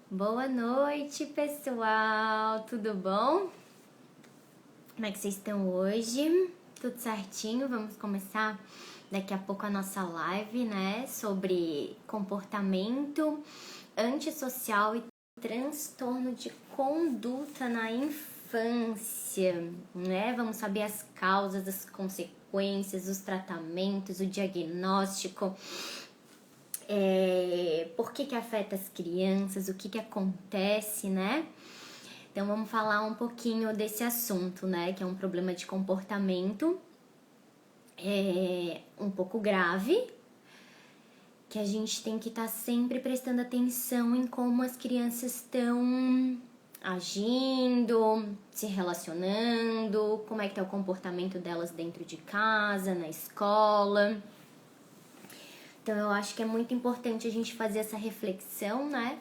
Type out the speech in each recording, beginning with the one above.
Boa noite, pessoal! Tudo bom? Como é que vocês estão hoje? Tudo certinho? Vamos começar daqui a pouco a nossa live, né? Sobre comportamento antissocial e transtorno de conduta na infância, né? Vamos saber as causas, as consequências, os tratamentos, o diagnóstico. Por que afeta as crianças, o que acontece, né? Então vamos falar um pouquinho desse assunto, né? Que é um problema de comportamento um pouco grave, que a gente tem que estar sempre prestando atenção em como as crianças estão agindo, se relacionando, como é que tá o comportamento delas dentro de casa, na escola. Então, eu acho que é muito importante a gente fazer essa reflexão, né?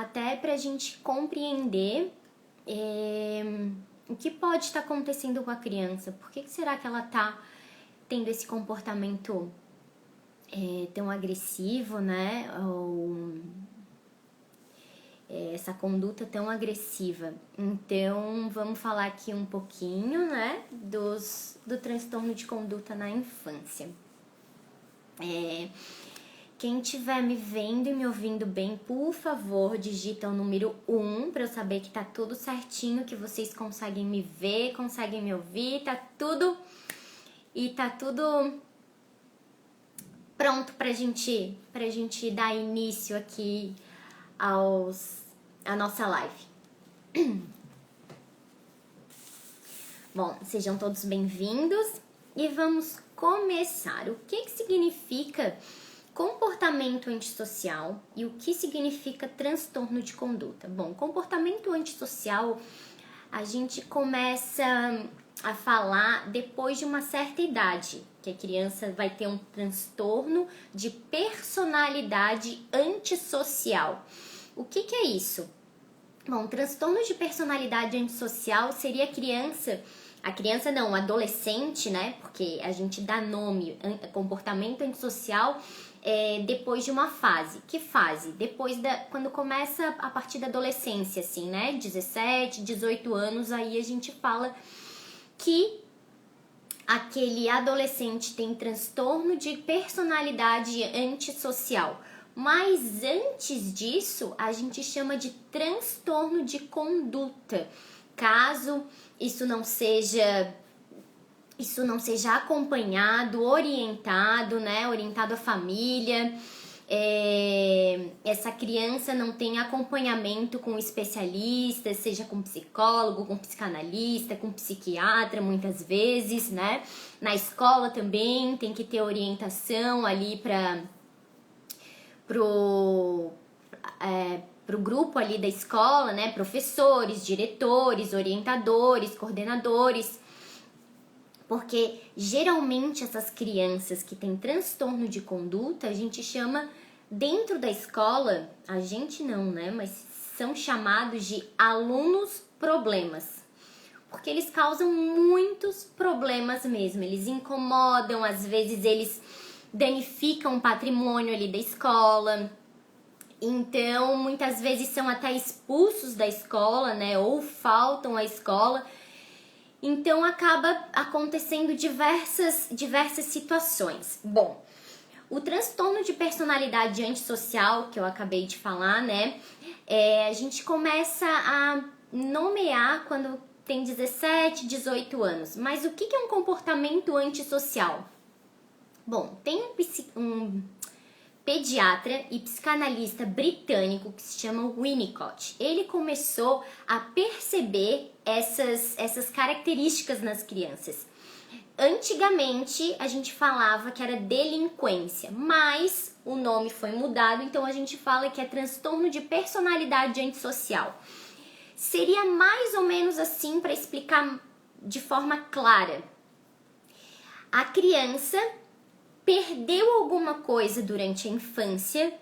Até pra gente compreender o que pode estar acontecendo com a criança. Por que será que ela tá tendo esse comportamento tão agressivo, né? Ou essa conduta tão agressiva. Então, vamos falar aqui um pouquinho, né? Do transtorno de conduta na infância. Quem estiver me vendo e me ouvindo bem, por favor, digita o número 1 para eu saber que tá tudo certinho, que vocês conseguem me ver, conseguem me ouvir, tá tudo pronto pra gente dar início aqui a nossa live. Bom, sejam todos bem-vindos e vamos começar. O que significa comportamento antissocial e o que significa transtorno de conduta? Bom, comportamento antissocial a gente começa a falar depois de uma certa idade, que a criança vai ter um transtorno de personalidade antissocial. O que é isso? Bom, transtorno de personalidade antissocial seria o adolescente, né? Porque a gente dá nome, comportamento antissocial, depois de uma fase. Que fase? Quando começa a partir da adolescência, assim, né? 17, 18 anos, aí a gente fala que aquele adolescente tem transtorno de personalidade antissocial. Mas antes disso, a gente chama de transtorno de conduta. Caso isso não seja acompanhado, orientado, né? Orientado à família. Essa criança não tem acompanhamento com especialistas, seja com psicólogo, com psicanalista, com psiquiatra, muitas vezes, né? Na escola também tem que ter orientação ali pro grupo ali da escola, né? Professores, diretores, orientadores, coordenadores. Porque geralmente essas crianças que têm transtorno de conduta, a gente chama dentro da escola, a gente não, né? Mas são chamados de alunos problemas. Porque eles causam muitos problemas mesmo. Eles incomodam, às vezes eles danificam o patrimônio ali da escola. Então, muitas vezes são até expulsos da escola, né? Ou faltam à escola. Então, acaba acontecendo diversas situações. Bom, o transtorno de personalidade antissocial, que eu acabei de falar, né? A gente começa a nomear quando tem 17, 18 anos. Mas o que é um comportamento antissocial? Bom, tem um pediatra e psicanalista britânico que se chama Winnicott. Ele começou a perceber essas características nas crianças. Antigamente a gente falava que era delinquência, mas o nome foi mudado, então a gente fala que é transtorno de personalidade antissocial. Seria mais ou menos assim, para explicar de forma clara. A criança perdeu alguma coisa durante a infância,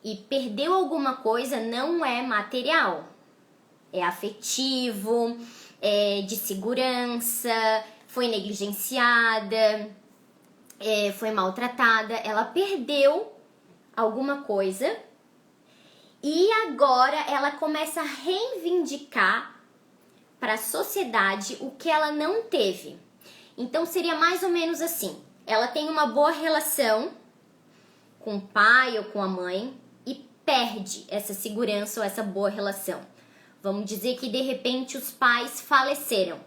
e perdeu alguma coisa não é material, é afetivo, é de segurança, foi negligenciada, foi maltratada, ela perdeu alguma coisa E agora ela começa a reivindicar para a sociedade o que ela não teve. Então seria mais ou menos assim: ela tem uma boa relação com o pai ou com a mãe e perde essa segurança ou essa boa relação. Vamos dizer que de repente os pais faleceram.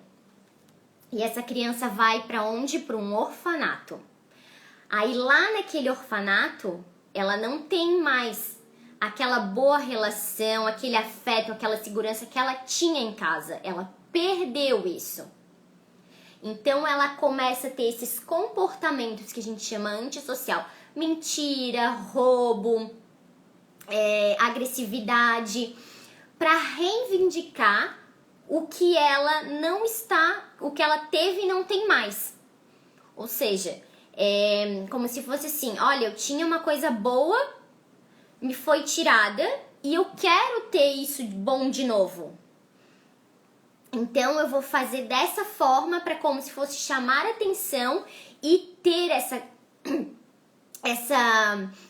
E essa criança vai para onde? Para um orfanato. Aí lá naquele orfanato, ela não tem mais aquela boa relação, aquele afeto, aquela segurança que ela tinha em casa. Ela perdeu isso. Então ela começa a ter esses comportamentos que a gente chama antissocial. Mentira, roubo, agressividade, para reivindicar o que ela não está, o que ela teve e não tem mais. Ou seja, como se fosse assim: olha, eu tinha uma coisa boa, me foi tirada e eu quero ter isso bom de novo. Então eu vou fazer dessa forma para como se fosse chamar atenção e ter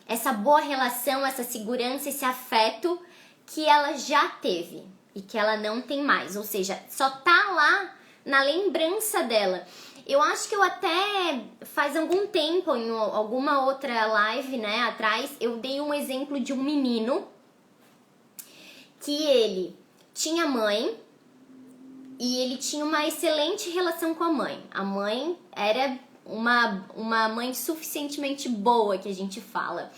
essa boa relação, essa segurança, esse afeto que ela já teve e que ela não tem mais. Ou seja, só tá lá na lembrança dela. Eu acho que eu até faz algum tempo, em alguma outra live, né, atrás, eu dei um exemplo de um menino que ele tinha mãe e ele tinha uma excelente relação com a mãe. A mãe era uma mãe suficientemente boa, que a gente fala.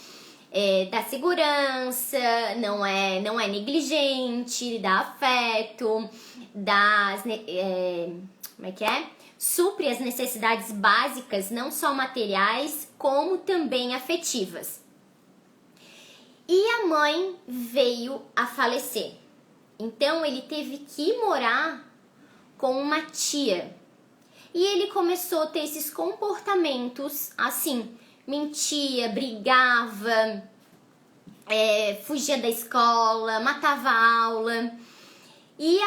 Dá segurança, não é negligente, dá afeto, como é que é? Supre as necessidades básicas, não só materiais, como também afetivas. E a mãe veio a falecer. Então ele teve que morar com uma tia. E ele começou a ter esses comportamentos assim: mentia, brigava, fugia da escola, matava a aula. E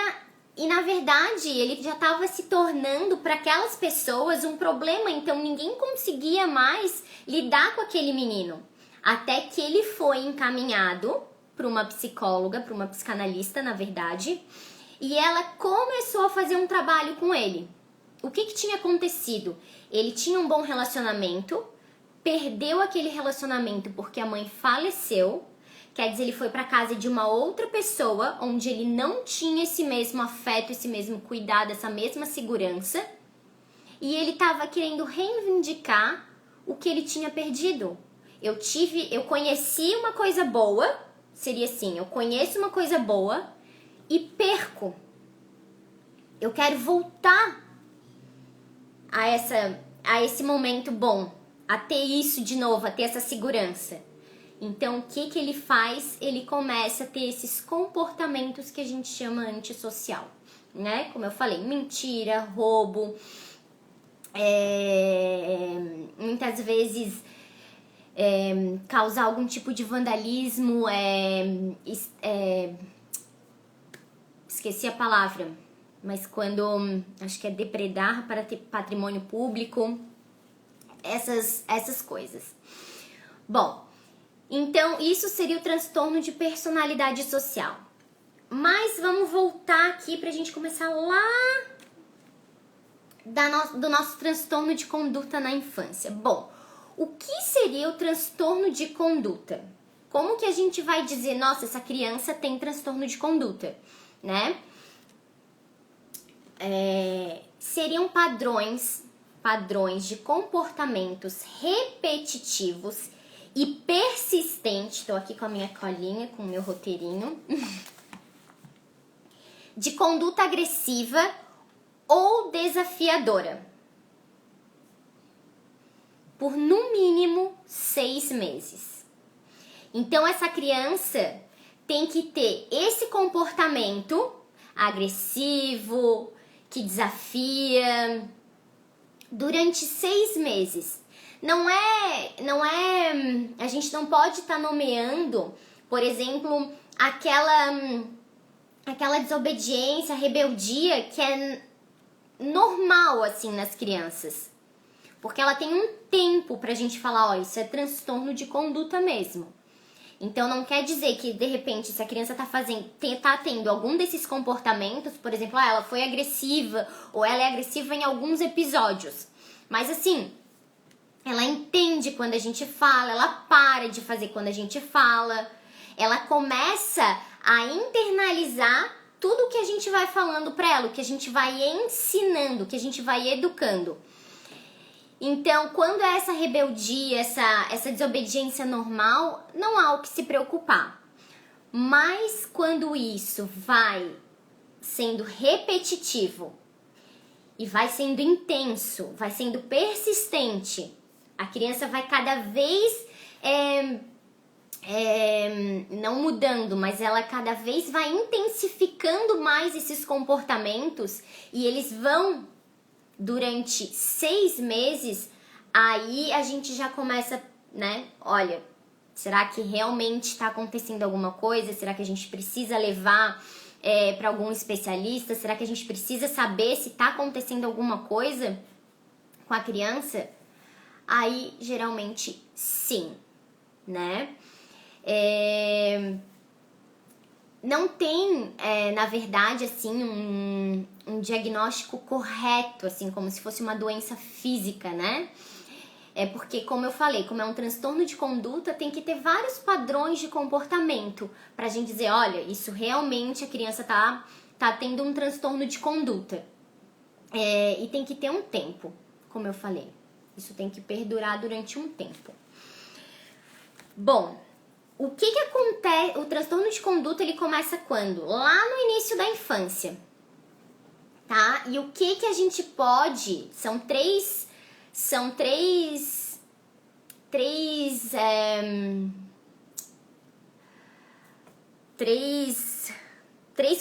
na verdade ele já estava se tornando para aquelas pessoas um problema, então ninguém conseguia mais lidar com aquele menino. Até que ele foi encaminhado para uma psicóloga, para uma psicanalista, na verdade, e ela começou a fazer um trabalho com ele. O que tinha acontecido? Ele tinha um bom relacionamento, perdeu aquele relacionamento porque a mãe faleceu. Quer dizer, ele foi para casa de uma outra pessoa, onde ele não tinha esse mesmo afeto, esse mesmo cuidado, essa mesma segurança. E ele estava querendo reivindicar o que ele tinha perdido. Eu conheci uma coisa boa, seria assim: eu conheço uma coisa boa e perco. Eu quero voltar a esse momento bom, a ter isso de novo, a ter essa segurança. Então, o que ele faz? Ele começa a ter esses comportamentos que a gente chama antissocial, né? Como eu falei, mentira, roubo, muitas vezes causar algum tipo de vandalismo, esqueci a palavra, mas quando, acho que é depredar para ter patrimônio público, essas coisas. Bom, então, isso seria o transtorno de personalidade social. Mas vamos voltar aqui pra gente começar lá do nosso transtorno de conduta na infância. Bom, o que seria o transtorno de conduta? Como que a gente vai dizer: nossa, essa criança tem transtorno de conduta, né? Seriam padrões de comportamentos repetitivos e persistente. Tô aqui com a minha colinha, com o meu roteirinho. De conduta agressiva ou desafiadora. Por no mínimo 6 meses. Então essa criança tem que ter esse comportamento agressivo, que desafia, durante 6 meses. Não é, a gente não pode estar nomeando, por exemplo, aquela desobediência, rebeldia que é normal assim nas crianças. Porque ela tem um tempo pra gente falar: ó, isso é transtorno de conduta mesmo. Então não quer dizer que de repente se a criança tá tendo algum desses comportamentos, por exemplo, ela foi agressiva ou ela é agressiva em alguns episódios. Mas assim, ela entende quando a gente fala, ela para de fazer quando a gente fala, ela começa a internalizar tudo que a gente vai falando pra ela, o que a gente vai ensinando, o que a gente vai educando. Então, quando é essa rebeldia, essa desobediência normal, não há o que se preocupar. Mas quando isso vai sendo repetitivo e vai sendo intenso, vai sendo persistente, a criança vai cada vez não mudando, mas ela cada vez vai intensificando mais esses comportamentos e eles vão durante 6 meses, aí a gente já começa, né? Olha, será que realmente está acontecendo alguma coisa? Será que a gente precisa levar para algum especialista? Será que a gente precisa saber se está acontecendo alguma coisa com a criança? Aí, geralmente, sim, né? Não tem, na verdade, assim, um diagnóstico correto, assim, como se fosse uma doença física, né? Porque, como eu falei, como é um transtorno de conduta, tem que ter vários padrões de comportamento pra gente dizer, olha, isso realmente a criança tá tendo um transtorno de conduta. E tem que ter um tempo, como eu falei. Isso tem que perdurar durante um tempo. Bom, o que acontece? O transtorno de conduta, ele começa quando? Lá no início da infância, tá? E o que a gente pode... São três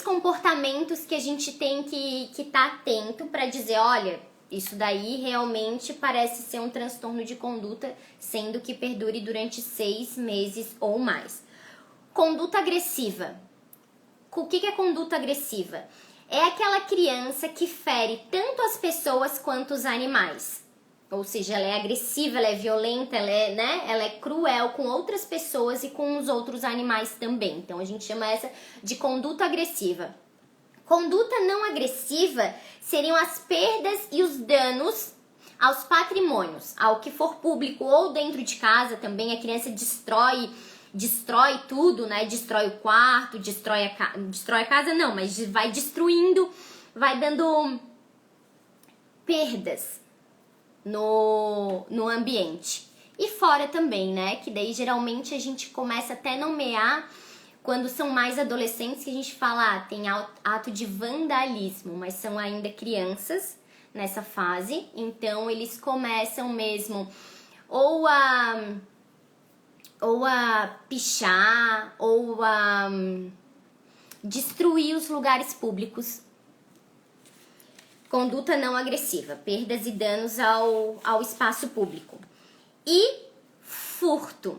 comportamentos que a gente tem que estar atento para dizer, olha, isso daí realmente parece ser um transtorno de conduta, sendo que perdure durante 6 meses ou mais. Conduta agressiva. O que é conduta agressiva? É aquela criança que fere tanto as pessoas quanto os animais. Ou seja, ela é agressiva, ela é violenta, ela é cruel com outras pessoas e com os outros animais também. Então a gente chama essa de conduta agressiva. Conduta não agressiva seriam as perdas e os danos aos patrimônios, ao que for público ou dentro de casa também. A criança destrói tudo, né? Destrói o quarto, destrói a casa, não, mas vai destruindo, vai dando perdas no ambiente. E fora também, né? Que daí geralmente a gente começa até a nomear quando são mais adolescentes, que a gente fala, tem ato de vandalismo, mas são ainda crianças nessa fase, então eles começam mesmo ou a pichar, ou a destruir os lugares públicos. Conduta não agressiva, perdas e danos ao espaço público. E furto.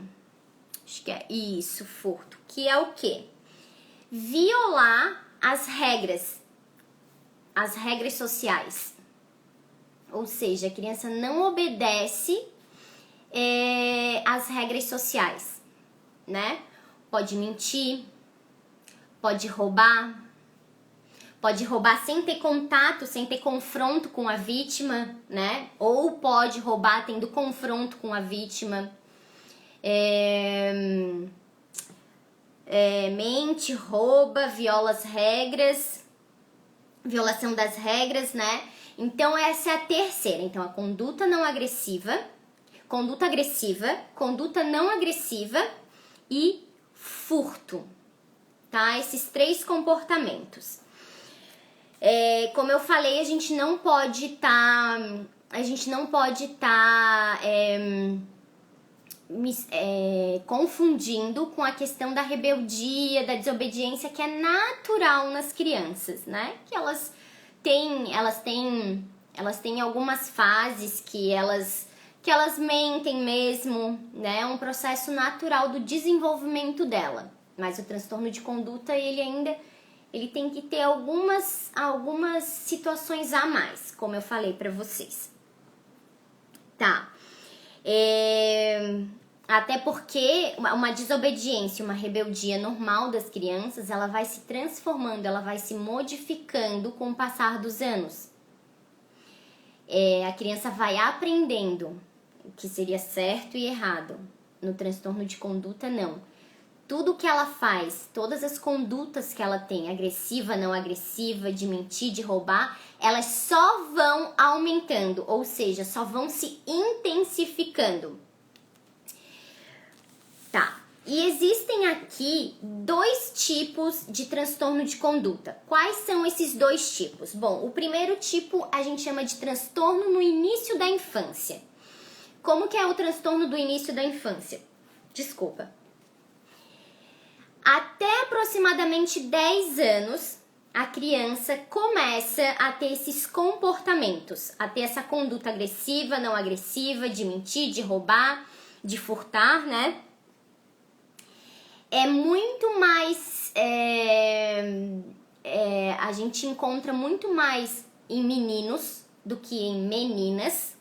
Acho que é isso, furto. Que é o quê? Violar as regras sociais. Ou seja, a criança não obedece às regras sociais, né? Pode mentir, pode roubar sem ter contato, sem ter confronto com a vítima, né? Ou pode roubar tendo confronto com a vítima. Mente, rouba, viola as regras, violação das regras, né? Então essa é a terceira. Então a conduta não agressiva, conduta agressiva, conduta não agressiva e furto, tá? Esses 3 comportamentos. Como eu falei, a gente não pode estar confundindo com a questão da rebeldia, da desobediência, que é natural nas crianças, né? Que elas têm algumas fases que elas mentem mesmo, né? É um processo natural do desenvolvimento dela. Mas o transtorno de conduta, ele tem que ter algumas situações a mais, como eu falei pra vocês. Tá. Até porque uma desobediência, uma rebeldia normal das crianças, ela vai se transformando, ela vai se modificando com o passar dos anos. A criança vai aprendendo o que seria certo e errado. No transtorno de conduta, não. Tudo que ela faz, todas as condutas que ela tem, agressiva, não agressiva, de mentir, de roubar, elas só vão aumentando, ou seja, só vão se intensificando. Tá, e existem aqui 2 tipos de transtorno de conduta. Quais são esses 2 tipos? Bom, o primeiro tipo a gente chama de transtorno no início da infância. Como que é o transtorno do início da infância? Desculpa. Até aproximadamente 10 anos, a criança começa a ter esses comportamentos, a ter essa conduta agressiva, não agressiva, de mentir, de roubar, de furtar, né? É muito mais... a gente encontra muito mais em meninos do que em meninas.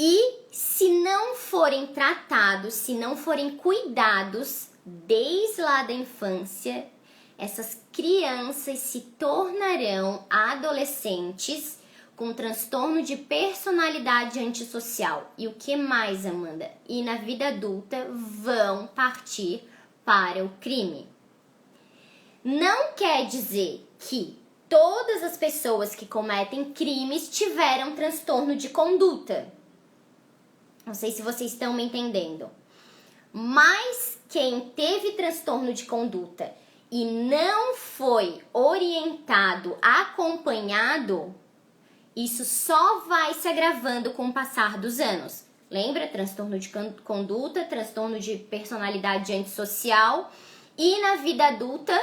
E se não forem tratados, se não forem cuidados desde lá da infância, essas crianças se tornarão adolescentes com transtorno de personalidade antissocial. E o que mais, Amanda? E na vida adulta vão partir para o crime. Não quer dizer que todas as pessoas que cometem crimes tiveram transtorno de conduta. Não sei se vocês estão me entendendo. Mas quem teve transtorno de conduta e não foi orientado, acompanhado, isso só vai se agravando com o passar dos anos. Lembra? Transtorno de conduta, transtorno de personalidade antissocial e na vida adulta,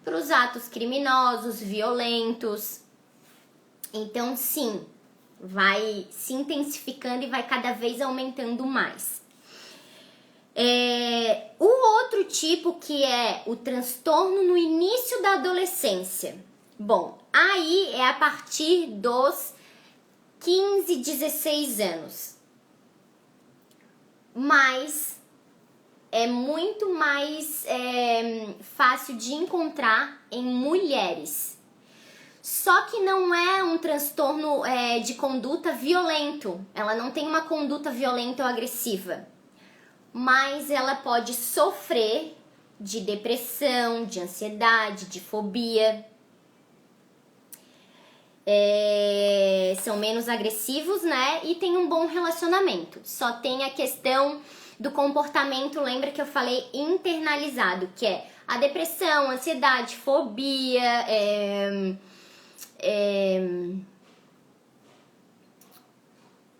para os atos criminosos, violentos. Então, sim, vai se intensificando e vai cada vez aumentando mais. O outro tipo que é o transtorno no início da adolescência. Bom, aí é a partir dos 15, 16 anos. Mas é muito mais fácil de encontrar em mulheres. Só que não é um transtorno de conduta violento. Ela não tem uma conduta violenta ou agressiva. Mas ela pode sofrer de depressão, de ansiedade, de fobia. São menos agressivos, né? E tem um bom relacionamento. Só tem a questão do comportamento, lembra que eu falei internalizado, que é a depressão, ansiedade, fobia,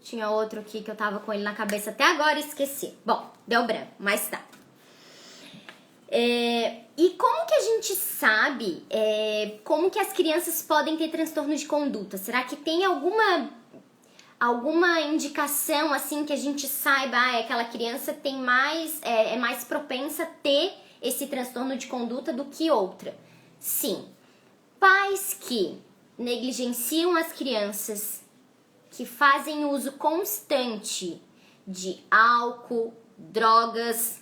tinha outro aqui que eu tava com ele na cabeça até agora e esqueci. Bom, deu branco, mas tá. E como que a gente sabe como que as crianças podem ter transtorno de conduta? Será que tem alguma indicação assim que a gente saiba, aquela criança tem mais, é mais propensa a ter esse transtorno de conduta do que outra? Sim. Pais que negligenciam as crianças, que fazem uso constante de álcool, drogas,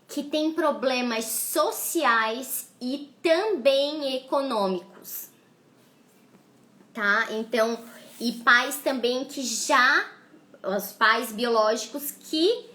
que têm problemas sociais e também econômicos, tá? Então, e pais também que os pais biológicos que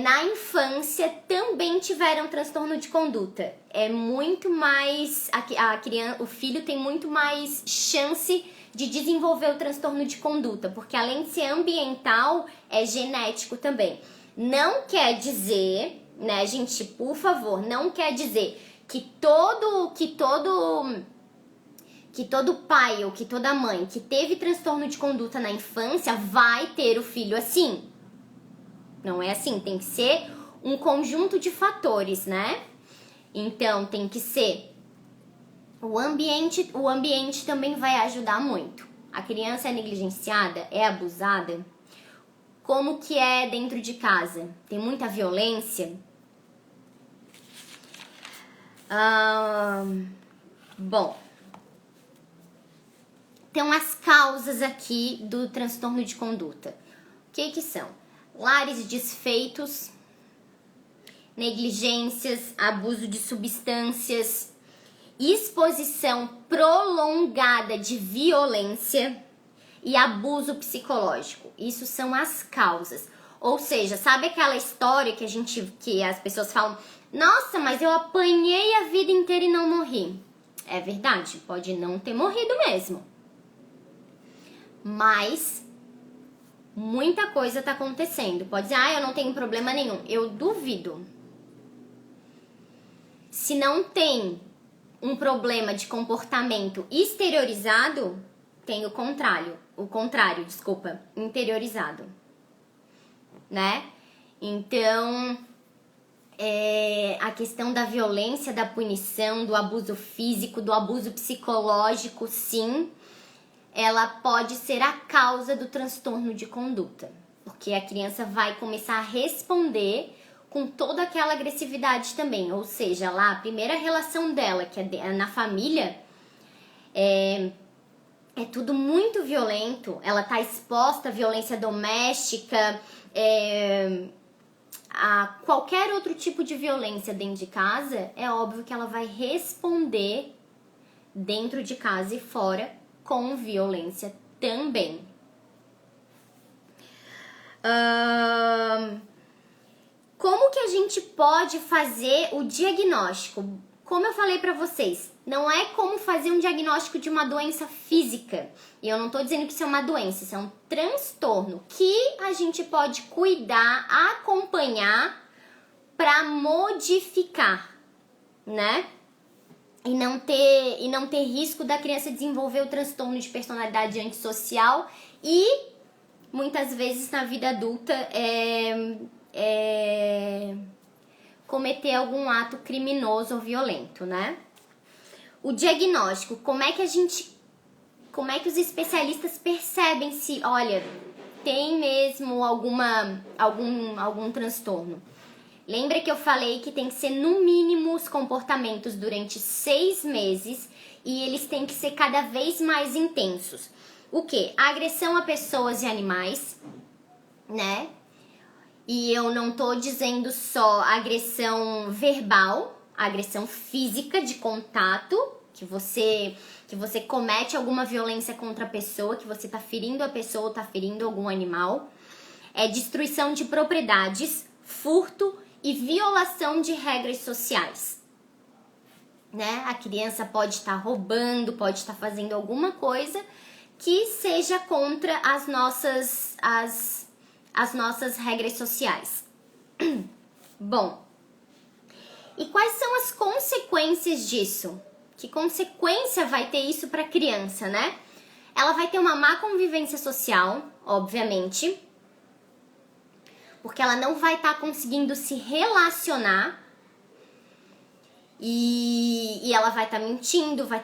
na infância também tiveram transtorno de conduta. É muito mais, a criança, o filho tem muito mais chance de desenvolver o transtorno de conduta, porque além de ser ambiental, é genético também. Não quer dizer, né, gente, por favor, não quer dizer que todo pai ou que toda mãe que teve transtorno de conduta na infância vai ter o filho assim. Não é assim, tem que ser um conjunto de fatores, né? Então, tem que ser o ambiente também vai ajudar muito. A criança é negligenciada, é abusada. Como que é dentro de casa? Tem muita violência? Bom, Então, as causas aqui do transtorno de conduta. O que são? Lares desfeitos, negligências, abuso de substâncias, exposição prolongada de violência e abuso psicológico. Isso são as causas. Ou seja, sabe aquela história que as pessoas falam: nossa, mas eu apanhei a vida inteira e não morri. É verdade, pode não ter morrido mesmo. Mas muita coisa tá acontecendo. Pode dizer: eu não tenho problema nenhum. Eu duvido. Se não tem um problema de comportamento exteriorizado, tem o contrário, interiorizado, né? Então, a questão da violência, da punição, do abuso físico, do abuso psicológico, sim, ela pode ser a causa do transtorno de conduta, porque a criança vai começar a responder com toda aquela agressividade também, ou seja, lá a primeira relação dela, que é na família, é tudo muito violento, ela tá exposta à violência doméstica, a qualquer outro tipo de violência dentro de casa, é óbvio que ela vai responder dentro de casa e fora com violência também. Como que a gente pode fazer o diagnóstico? Como eu falei pra vocês, não é como fazer um diagnóstico de uma doença física. E eu não tô dizendo que isso é uma doença, isso é um transtorno que a gente pode cuidar, acompanhar pra modificar, né? E não ter risco da criança desenvolver o transtorno de personalidade antissocial e muitas vezes na vida adulta cometer algum ato criminoso ou violento, né? O diagnóstico, como é que os especialistas percebem se, olha, tem mesmo algum transtorno? Lembra que eu falei que tem que ser no mínimo os comportamentos durante 6 meses e eles têm que ser cada vez mais intensos. O quê? Agressão a pessoas e animais, né? E eu não tô dizendo só agressão verbal, agressão física de contato, que você comete alguma violência contra a pessoa, que você tá ferindo a pessoa ou tá ferindo algum animal. É destruição de propriedades, furto e violação de regras sociais, né? A criança pode estar roubando, pode estar fazendo alguma coisa que seja contra as nossas regras sociais. Bom, e quais são as consequências disso? Que consequência vai ter isso para a criança, né? Ela vai ter uma má convivência social, obviamente, porque ela não vai estar conseguindo se relacionar e ela vai estar mentindo, vai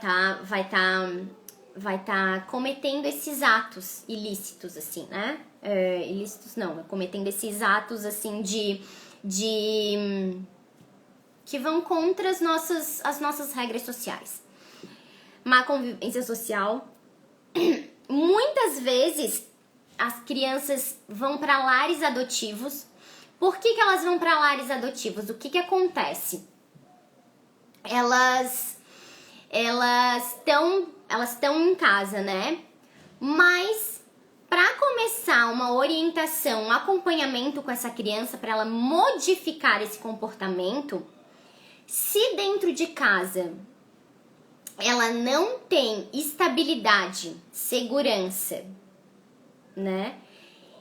estar cometendo esses atos ilícitos, assim, né? Ilícitos não, cometendo esses atos, assim, que vão contra as nossas regras sociais. Má convivência social. Muitas vezes as crianças vão para lares adotivos. Por que elas vão para lares adotivos? O que acontece? Elas estão em casa, né? Mas para começar uma orientação, um acompanhamento com essa criança, para ela modificar esse comportamento, se dentro de casa ela não tem estabilidade, segurança, né?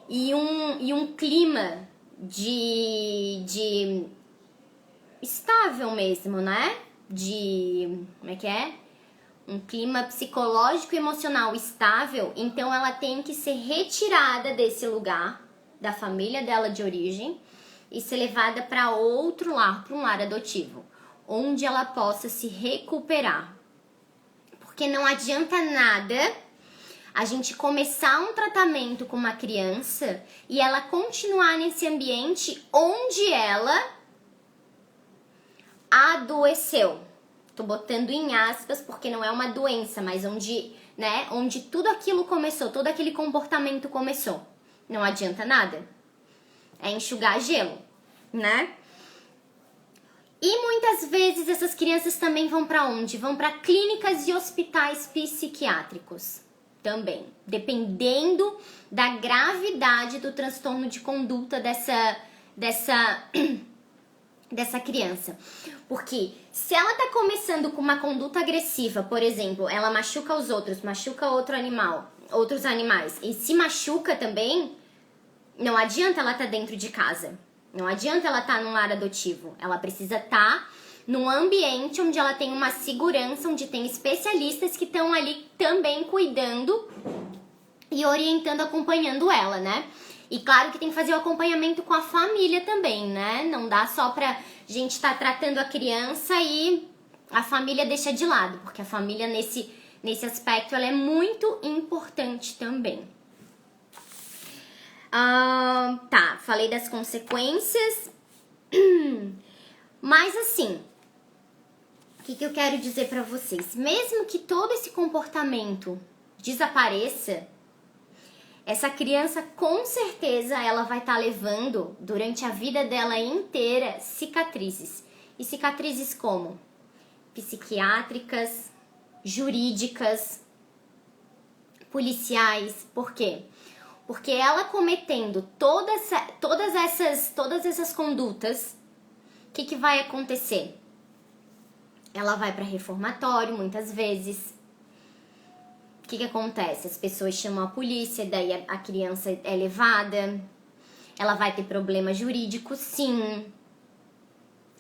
E um clima de estável mesmo, né? Como é que é? Um clima psicológico e emocional estável, então ela tem que ser retirada desse lugar, da família dela de origem, e ser levada para outro lar, para um lar adotivo, onde ela possa se recuperar. Porque não adianta nada a gente começar um tratamento com uma criança e ela continuar nesse ambiente onde ela adoeceu. tô botando em aspas porque não é uma doença, mas onde, né, onde tudo aquilo começou, todo aquele comportamento começou. Não adianta nada. É enxugar gelo, né? E muitas vezes essas crianças também vão para onde? Vão para clínicas e hospitais psiquiátricos também, dependendo da gravidade do transtorno de conduta dessa criança. Porque se ela tá começando com uma conduta agressiva, por exemplo, ela machuca os outros, machuca outros animais e se machuca também, não adianta ela tá dentro de casa. Não adianta ela estar num lar adotivo. Ela precisa estar num ambiente onde ela tem uma segurança, onde tem especialistas que estão ali também cuidando e orientando, acompanhando ela, né? E claro que tem que fazer o acompanhamento com a família também, né? Não dá só pra gente estar tratando a criança e a família deixa de lado, porque a família nesse aspecto ela é muito importante também. Tá, falei das consequências. Mas assim, o que eu quero dizer pra vocês? Mesmo que todo esse comportamento desapareça, essa criança com certeza ela vai estar levando durante a vida dela inteira cicatrizes. E cicatrizes como? Psiquiátricas, jurídicas, policiais. Por quê? Porque ela cometendo todas essas condutas, o que vai acontecer? Ela vai para reformatório muitas vezes. O que acontece? As pessoas chamam a polícia, daí a criança é levada. Ela vai ter problema jurídico, sim.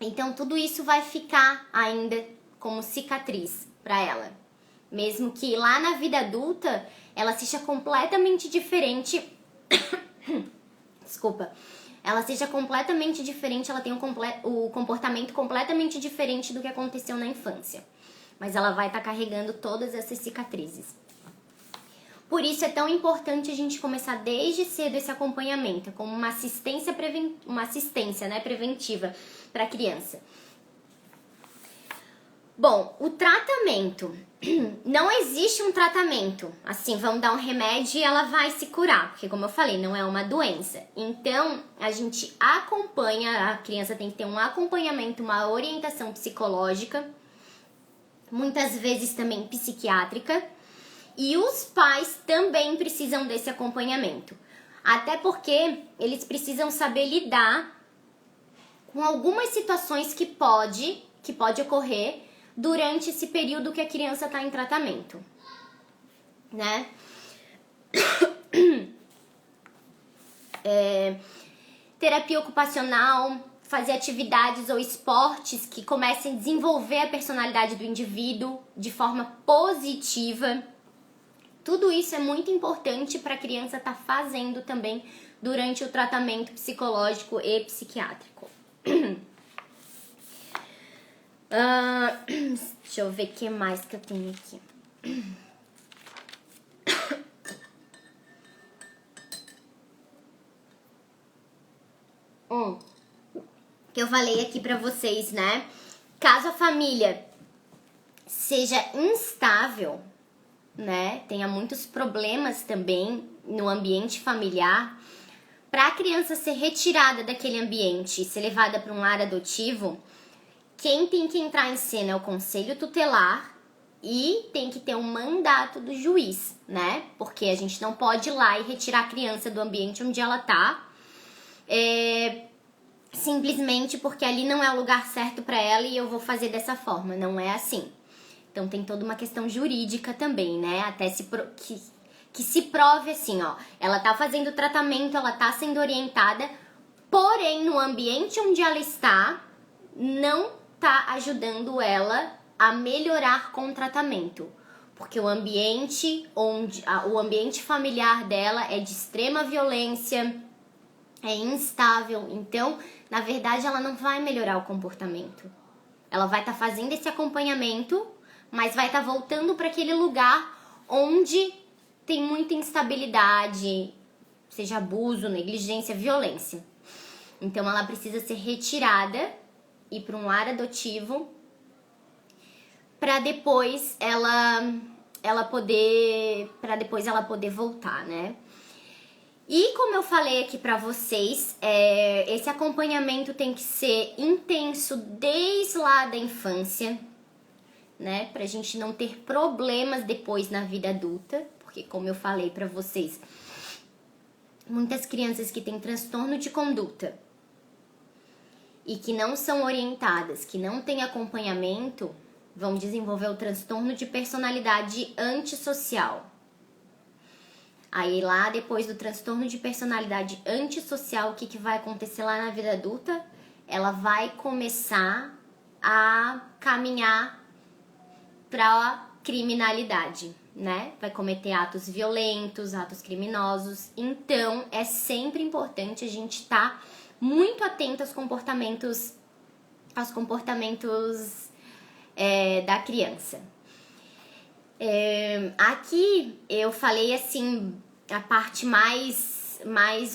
Então tudo isso vai ficar ainda como cicatriz para ela. Mesmo que lá na vida adulta ela seja completamente diferente. Desculpa. Ela seja completamente diferente, ela tem o comportamento completamente diferente do que aconteceu na infância. Mas ela vai estar carregando todas essas cicatrizes. Por isso é tão importante a gente começar desde cedo esse acompanhamento, como uma assistência, preventiva para a criança. Bom, o tratamento. Não existe um tratamento. Assim, vamos dar um remédio e ela vai se curar. Porque, como eu falei, não é uma doença. Então, a gente acompanha, a criança tem que ter um acompanhamento, uma orientação psicológica. Muitas vezes também psiquiátrica. E os pais também precisam desse acompanhamento. Até porque eles precisam saber lidar com algumas situações que pode ocorrer durante esse período que a criança está em tratamento, né? Terapia ocupacional, fazer atividades ou esportes que comecem a desenvolver a personalidade do indivíduo de forma positiva. Tudo isso é muito importante para a criança estar fazendo também durante o tratamento psicológico e psiquiátrico. Deixa eu ver o que mais que eu tenho aqui. Que eu falei aqui pra vocês, né? Caso a família seja instável, né? Tenha muitos problemas também no ambiente familiar, para a criança ser retirada daquele ambiente e ser levada para um lar adotivo, quem tem que entrar em cena é o conselho tutelar e tem que ter um mandato do juiz, né? Porque a gente não pode ir lá e retirar a criança do ambiente onde ela tá, simplesmente porque ali não é o lugar certo para ela e eu vou fazer dessa forma. Não é assim. Então tem toda uma questão jurídica também, né? Até que se prove assim, ó. Ela tá fazendo tratamento, ela tá sendo orientada, porém no ambiente onde ela está, não tá ajudando ela a melhorar com o tratamento. Porque o ambiente familiar dela é de extrema violência, é instável. Então, na verdade, ela não vai melhorar o comportamento. Ela vai estar fazendo esse acompanhamento, mas vai estar voltando para aquele lugar onde tem muita instabilidade, seja abuso, negligência, violência. Então ela precisa ser retirada, ir para um lar adotivo para depois ela poder voltar, né? E como eu falei aqui pra vocês, esse acompanhamento tem que ser intenso desde lá da infância, né? Pra gente não ter problemas depois na vida adulta, porque como eu falei pra vocês, muitas crianças que têm transtorno de conduta e que não são orientadas, que não têm acompanhamento, vão desenvolver o transtorno de personalidade antissocial. Aí lá, depois do transtorno de personalidade antissocial, o que vai acontecer lá na vida adulta? Ela vai começar a caminhar para criminalidade, né? Vai cometer atos violentos, atos criminosos. Então, é sempre importante a gente estar muito atento aos comportamentos da criança. Aqui eu falei assim a parte mais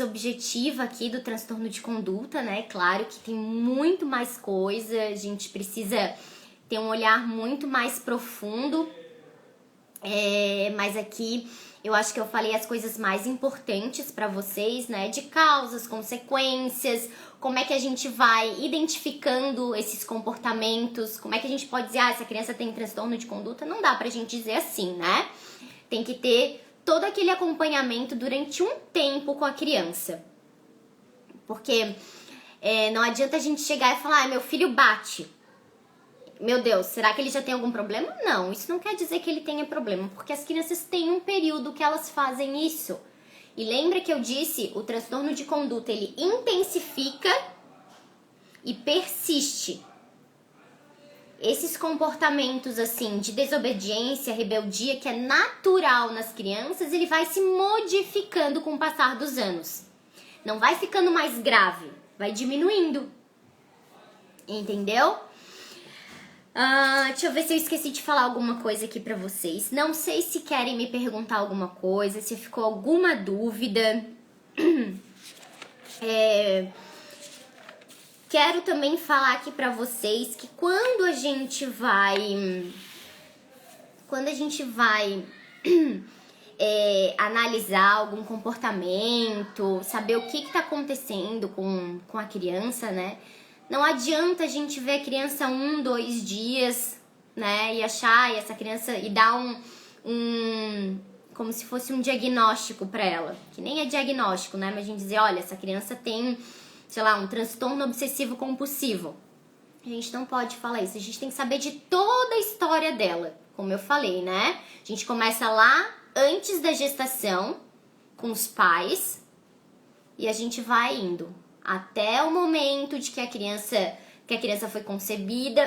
objetiva aqui do transtorno de conduta, né? Claro que tem muito mais coisa, a gente precisa ter um olhar muito mais profundo, mas aqui eu acho que eu falei as coisas mais importantes para vocês, né? De causas, consequências, como é que a gente vai identificando esses comportamentos, como é que a gente pode dizer, essa criança tem transtorno de conduta? Não dá pra gente dizer assim, né? Tem que ter todo aquele acompanhamento durante um tempo com a criança. Porque não adianta a gente chegar e falar, meu filho bate. Meu Deus, será que ele já tem algum problema? Não, isso não quer dizer que ele tenha problema, porque as crianças têm um período que elas fazem isso. E lembra que eu disse, o transtorno de conduta, ele intensifica e persiste. Esses comportamentos, assim, de desobediência, rebeldia, que é natural nas crianças, ele vai se modificando com o passar dos anos. Não vai ficando mais grave, vai diminuindo. Entendeu? Deixa eu ver se eu esqueci de falar alguma coisa aqui pra vocês. Não sei se querem me perguntar alguma coisa, se ficou alguma dúvida. Quero também falar aqui pra vocês que quando a gente vai analisar algum comportamento, saber o que tá acontecendo com a criança, né? Não adianta a gente ver a criança 1, 2 dias, né? E achar essa criança e dar como se fosse um diagnóstico pra ela. Que nem é diagnóstico, né? Mas a gente dizer, olha, essa criança tem, sei lá, um transtorno obsessivo compulsivo. A gente não pode falar isso. A gente tem que saber de toda a história dela. Como eu falei, né? A gente começa lá antes da gestação, com os pais, e a gente vai indo até o momento de que a criança foi concebida,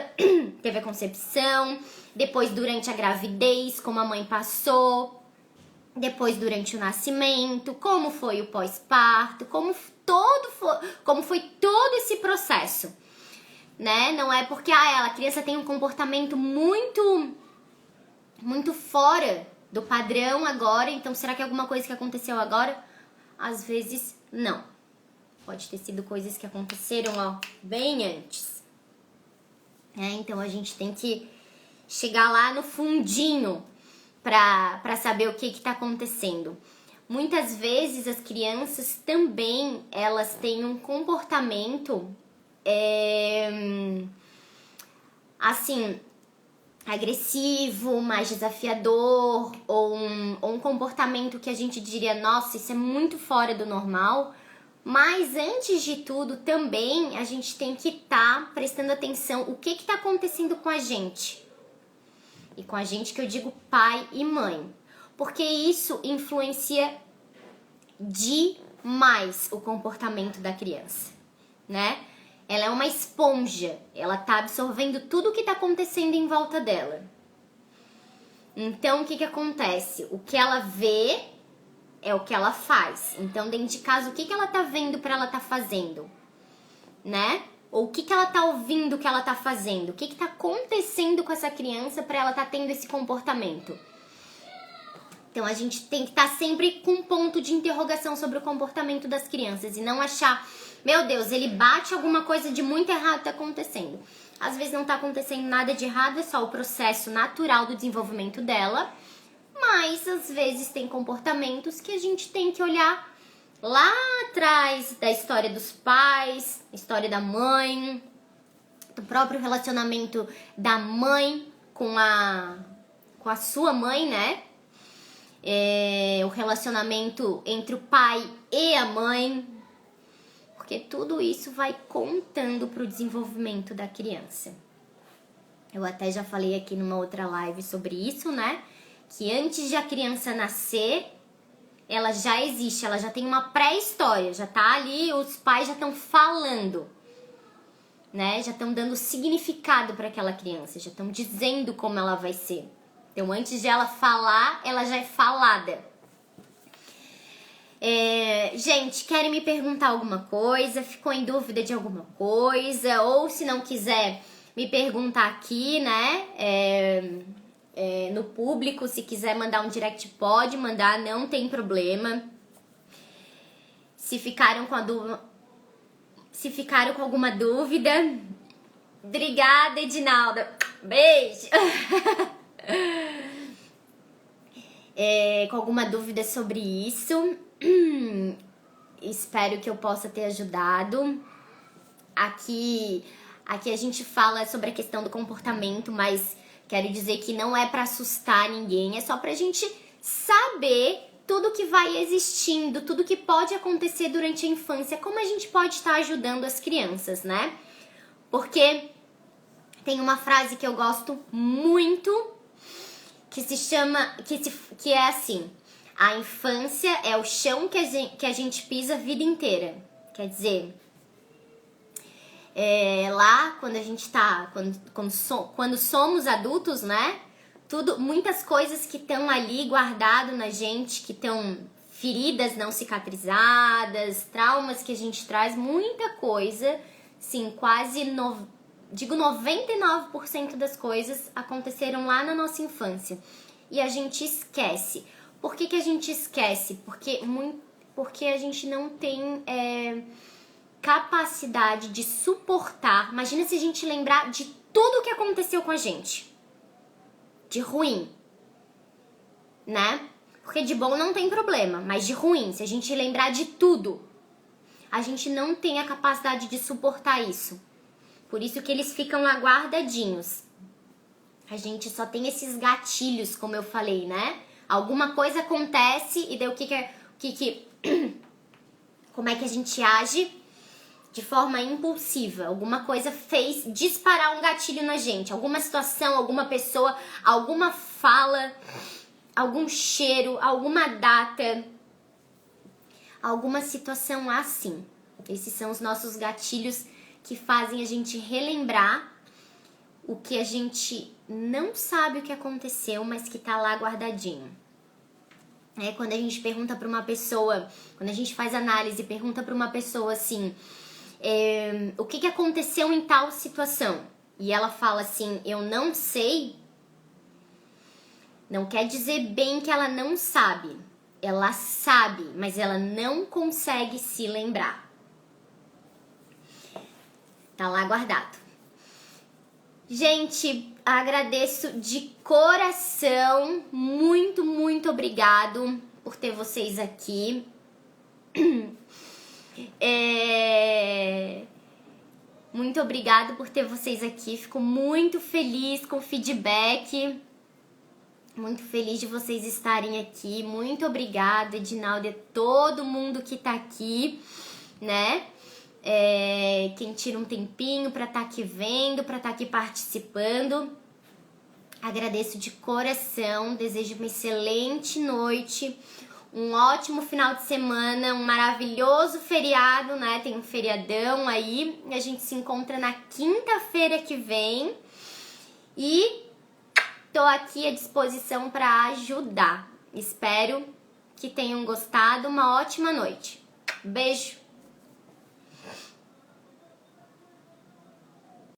teve a concepção, depois durante a gravidez, como a mãe passou, depois durante o nascimento, como foi o pós-parto, como foi todo esse processo, né? Não é porque a criança tem um comportamento muito fora do padrão agora, então será que é alguma coisa que aconteceu agora? Às vezes não. Pode ter sido coisas que aconteceram bem antes. Então a gente tem que chegar lá no fundinho para saber o que está acontecendo. Muitas vezes as crianças também elas têm um comportamento assim, agressivo, mais desafiador, ou um comportamento que a gente diria, nossa, isso é muito fora do normal. Mas antes de tudo, também a gente tem que estar prestando atenção o que está acontecendo com a gente. E com a gente que eu digo pai e mãe. Porque isso influencia demais o comportamento da criança, né? Ela é uma esponja, ela tá absorvendo tudo o que tá acontecendo em volta dela. Então, o que acontece? O que ela vê é o que ela faz. Então, dentro de casa, o que ela tá vendo pra ela tá fazendo, né? Ou o que ela tá ouvindo que ela tá fazendo? O que tá acontecendo com essa criança pra ela tá tendo esse comportamento? Então a gente tem que estar sempre com um ponto de interrogação sobre o comportamento das crianças e não achar, meu Deus, ele bate, alguma coisa de muito errado tá acontecendo. Às vezes não tá acontecendo nada de errado, é só o processo natural do desenvolvimento dela, mas às vezes tem comportamentos que a gente tem que olhar lá atrás da história dos pais, história da mãe, do próprio relacionamento da mãe com a sua mãe, né? O relacionamento entre o pai e a mãe, porque tudo isso vai contando para o desenvolvimento da criança. Eu até já falei aqui numa outra live sobre isso, né? Que antes de a criança nascer, ela já existe, ela já tem uma pré-história, já tá ali, os pais já estão falando, né? Já estão dando significado para aquela criança, já estão dizendo como ela vai ser. Então, antes de ela falar, ela já é falada. Gente, querem me perguntar alguma coisa? Ficou em dúvida de alguma coisa? Ou se não quiser me perguntar aqui, né? No público, se quiser mandar um direct, pode mandar, não tem problema. Se ficaram com alguma dúvida, obrigada, Edinalda. Beijo! Com alguma dúvida sobre isso, espero que eu possa ter ajudado. Aqui a gente fala sobre a questão do comportamento, mas quero dizer que não é para assustar ninguém, é só pra gente saber tudo que vai existindo, tudo que pode acontecer durante a infância, como a gente pode estar ajudando as crianças, né? Porque tem uma frase que eu gosto muito, que se chama, que é assim: a infância é o chão que a gente pisa a vida inteira. Quer dizer, lá quando a gente tá, quando somos adultos, né? Muitas coisas que estão ali guardado na gente, que estão feridas não cicatrizadas, traumas que a gente traz, muita coisa, sim, quase 99% das coisas aconteceram lá na nossa infância. E a gente esquece. Por que a gente esquece? Porque a gente não tem capacidade de suportar. Imagina se a gente lembrar de tudo que aconteceu com a gente. De ruim. Né? Porque de bom não tem problema, mas de ruim, se a gente lembrar de tudo, a gente não tem a capacidade de suportar isso. Por isso que eles ficam lá guardadinhos. A gente só tem esses gatilhos, como eu falei, né? Alguma coisa acontece e daí como é que a gente age de forma impulsiva? Alguma coisa fez disparar um gatilho na gente. Alguma situação, alguma pessoa, alguma fala, algum cheiro, alguma data, alguma situação assim. Esses são os nossos gatilhos que fazem a gente relembrar o que a gente não sabe o que aconteceu, mas que tá lá guardadinho. Quando a gente pergunta pra uma pessoa, quando a gente faz análise e pergunta pra uma pessoa assim, o que aconteceu em tal situação? E ela fala assim, eu não sei, não quer dizer bem que ela não sabe. Ela sabe, mas ela não consegue se lembrar. Tá lá guardado. Gente, agradeço de coração. Muito, muito obrigado por ter vocês aqui. Muito obrigado por ter vocês aqui. Fico muito feliz com o feedback. Muito feliz de vocês estarem aqui. Muito obrigada, Edinalda, todo mundo que tá aqui, né? Quem tira um tempinho pra estar aqui vendo, pra estar aqui participando. Agradeço de coração. Desejo uma excelente noite, um ótimo final de semana, um maravilhoso feriado, né? Tem um feriadão aí. A gente se encontra na quinta-feira que vem. E tô aqui à disposição para ajudar. Espero que tenham gostado. Uma ótima noite. Beijo!